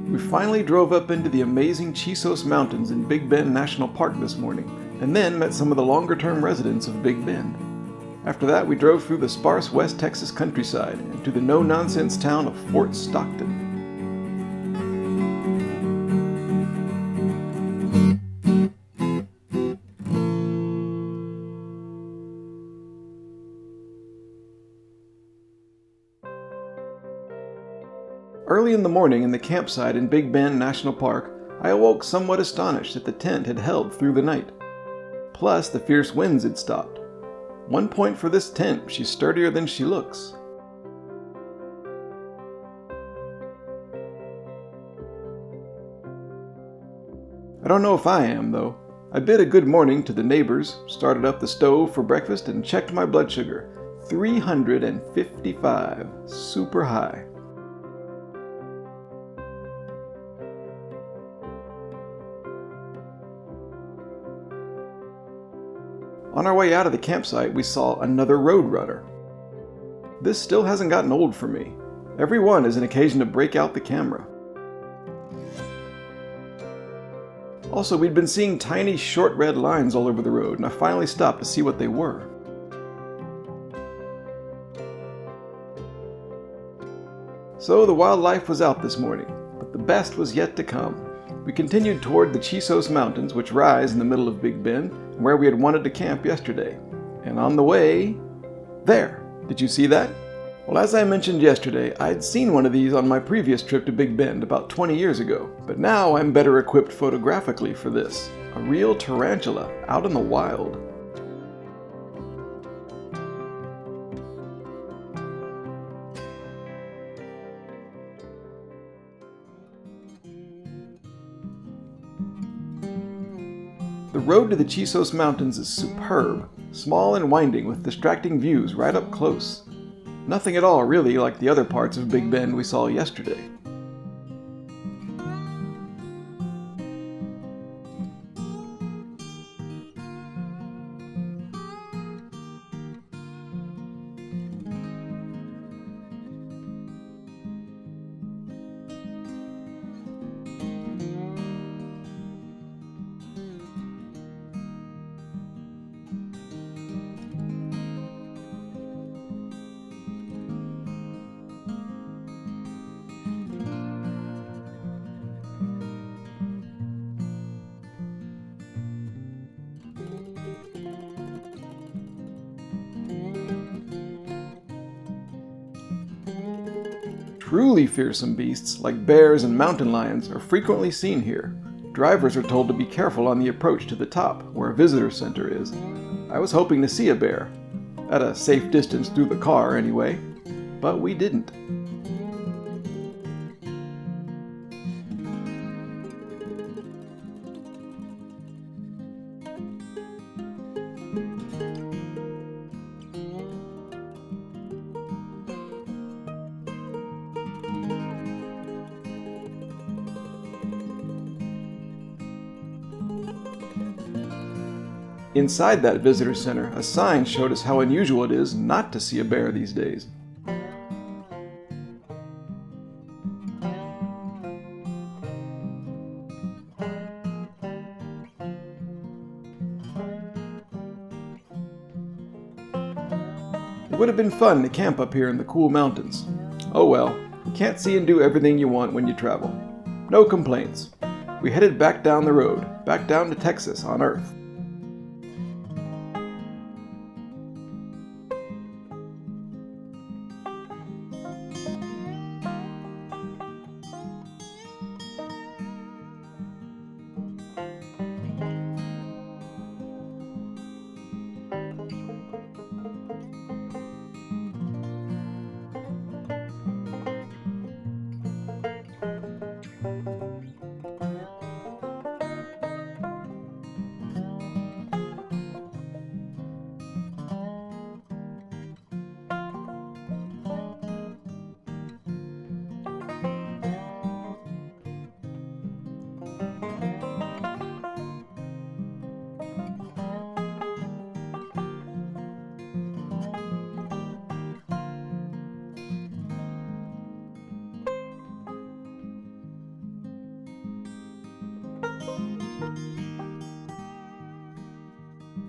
We finally drove up into the amazing Chisos Mountains in Big Bend National Park this morning, and then met some of the longer-term residents of Big Bend. After that, we drove through the sparse West Texas countryside and to the no-nonsense town of Fort Stockton. Early in the morning in the campsite in Big Bend National Park, I awoke somewhat astonished that the tent had held through the night. Plus, the fierce winds had stopped. 1 point for this tent, she's sturdier than she looks. I don't know if I am, though. I bid a good morning to the neighbors, started up the stove for breakfast, and checked my blood sugar. 355. Super high. On our way out of the campsite, we saw another Roadrunner. This still hasn't gotten old for me. Every one is an occasion to break out the camera. Also, we'd been seeing tiny short red lines all over the road, and I finally stopped to see what they were. So the wildlife was out this morning, but the best was yet to come. We continued toward the Chisos Mountains, which rise in the middle of Big Bend, where we had wanted to camp yesterday. And on the way... there! Did you see that? Well, as I mentioned yesterday, I'd seen one of these on my previous trip to Big Bend about 20 years ago, but now I'm better equipped photographically for this. A real tarantula out in the wild. The road to the Chisos Mountains is superb, small and winding with distracting views right up close. Nothing at all really like the other parts of Big Bend we saw yesterday. Truly fearsome beasts, like bears and mountain lions, are frequently seen here. Drivers are told to be careful on the approach to the top, where a visitor center is. I was hoping to see a bear. At a safe distance through the car, anyway. But we didn't. Inside that visitor center, a sign showed us how unusual it is not to see a bear these days. It would have been fun to camp up here in the cool mountains. Oh well, you can't see and do everything you want when you travel. No complaints. We headed back down the road, back down to Texas on Earth.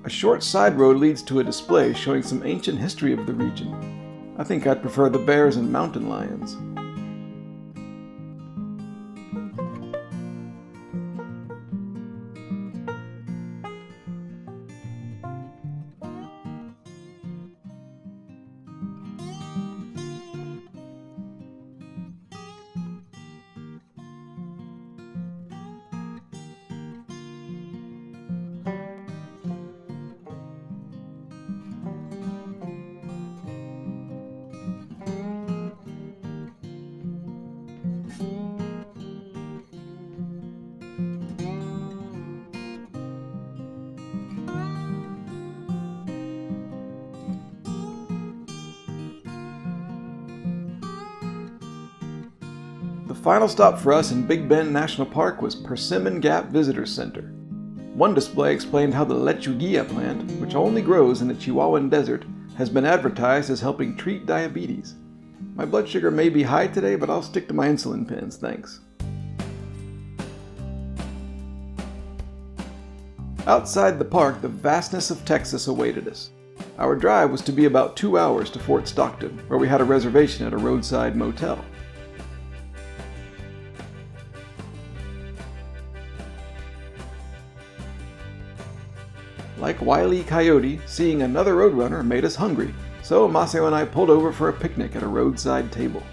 A short side road leads to a display showing some ancient history of the region. I think I'd prefer the bears and mountain lions. The final stop for us in Big Bend National Park was Persimmon Gap Visitor Center. One display explained how the lechuguilla plant, which only grows in the Chihuahuan Desert, has been advertised as helping treat diabetes. My blood sugar may be high today, but I'll stick to my insulin pens, thanks. Outside the park, the vastness of Texas awaited us. Our drive was to be about 2 hours to Fort Stockton, where we had a reservation at a roadside motel. Like Wile E. Coyote, seeing another roadrunner made us hungry, so Maceo and I pulled over for a picnic at a roadside table.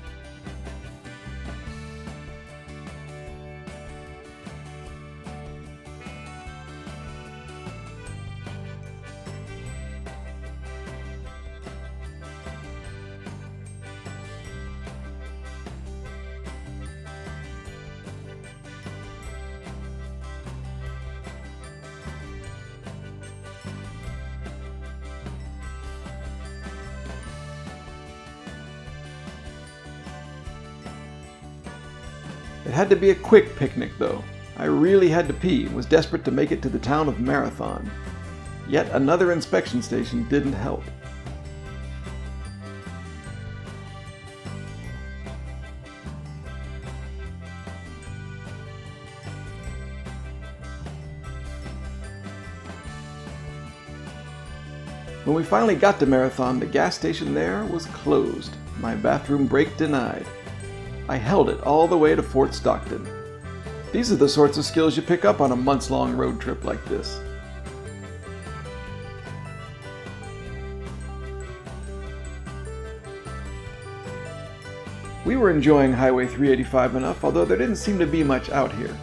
It had to be a quick picnic though. I really had to pee and was desperate to make it to the town of Marathon. Yet another inspection station didn't help. When we finally got to Marathon, the gas station there was closed. My bathroom break denied. I held it all the way to Fort Stockton. These are the sorts of skills you pick up on a months-long road trip like this. We were enjoying Highway 385 enough, although there didn't seem to be much out here.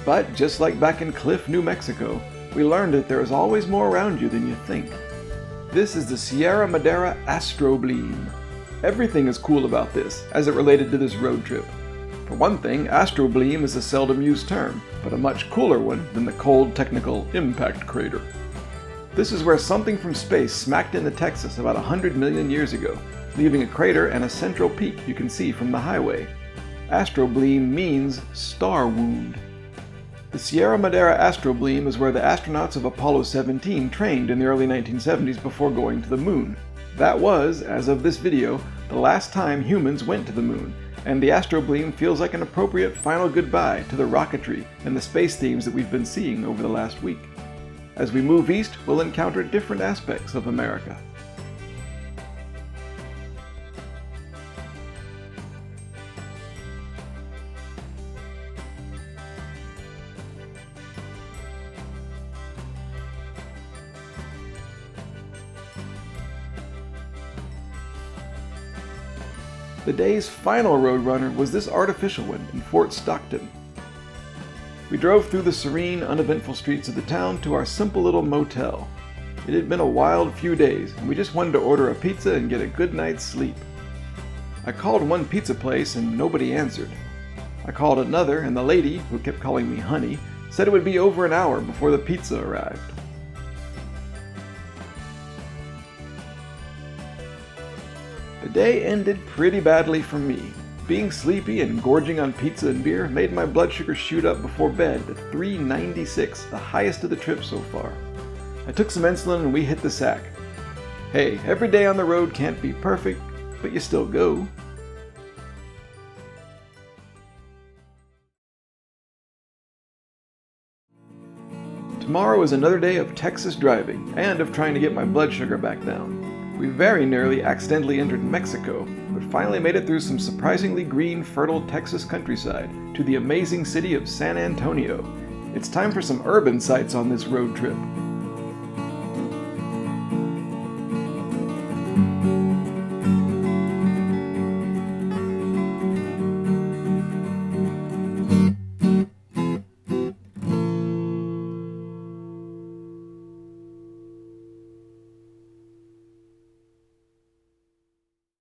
But just like back in Cliff, New Mexico, we learned that there is always more around you than you think. This is the Sierra Madera Astrobleem. Everything is cool about this, as it related to this road trip. For one thing, Astrobleem is a seldom used term, but a much cooler one than the cold, technical impact crater. This is where something from space smacked into Texas about 100 million years ago, leaving a crater and a central peak you can see from the highway. Astrobleem means star wound. The Sierra Madera Astrobleem is where the astronauts of Apollo 17 trained in the early 1970s before going to the moon. That was, as of this video, the last time humans went to the moon, and the Astrobleem feels like an appropriate final goodbye to the rocketry and the space themes that we've been seeing over the last week. As we move east, we'll encounter different aspects of America. The day's final roadrunner was this artificial one in Fort Stockton. We drove through the serene, uneventful streets of the town to our simple little motel. It had been a wild few days, and we just wanted to order a pizza and get a good night's sleep. I called one pizza place and nobody answered. I called another, and the lady, who kept calling me honey, said it would be over an hour before the pizza arrived. The day ended pretty badly for me. Being sleepy and gorging on pizza and beer made my blood sugar shoot up before bed to 396, the highest of the trip so far. I took some insulin and we hit the sack. Hey, every day on the road can't be perfect, but you still go. Tomorrow is another day of Texas driving, and of trying to get my blood sugar back down. We very nearly accidentally entered Mexico, but finally made it through some surprisingly green, fertile Texas countryside to the amazing city of San Antonio. It's time for some urban sights on this road trip.